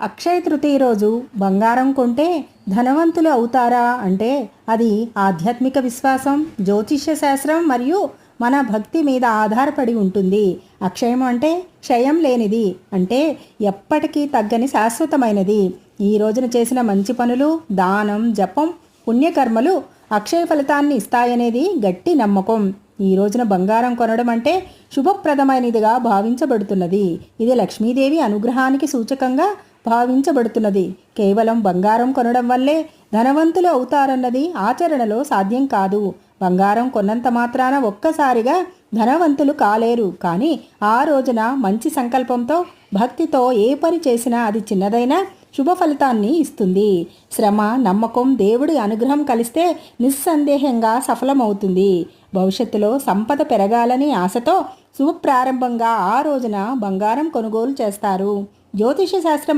అక్షయ తృతీయ రోజు బంగారం కొంటే ధనవంతులు అవుతారా అంటే అది ఆధ్యాత్మిక విశ్వాసం, జ్యోతిష్య శాస్త్రం మరియు మన భక్తి మీద ఆధారపడి ఉంటుంది. అక్షయం అంటే క్షయం లేనిది, అంటే ఎప్పటికీ తగ్గని శాశ్వతమైనది. ఈ రోజున చేసిన మంచి పనులు, దానం, జపం, పుణ్యకర్మలు అక్షయ ఫలితాన్ని ఇస్తాయనేది గట్టి నమ్మకం. ఈ రోజున బంగారం కొనడం అంటే శుభప్రదమైనదిగా భావించబడుతున్నది. ఇది లక్ష్మీదేవి అనుగ్రహానికి సూచకంగా భావించబడుతున్నది. కేవలం బంగారం కొనడం వల్లే ధనవంతులు అవుతారన్నది ఆచరణలో సాధ్యం కాదు. బంగారం కొన్నంత మాత్రాన ఒక్కసారిగా ధనవంతులు కాలేరు. కానీ ఆ రోజున మంచి సంకల్పంతో, భక్తితో ఏ పని చేసినా అది చిన్నదైనా శుభ ఫలితాన్ని ఇస్తుంది. శ్రమ, నమ్మకం, దేవుడి అనుగ్రహం కలిస్తే నిస్సందేహంగా సఫలమవుతుంది. భవిష్యత్తులో సంపద పెరగాలని ఆశతో శుభ ప్రారంభంగా ఆ రోజున బంగారం కొనుగోలు చేస్తారు. జ్యోతిష శాస్త్రం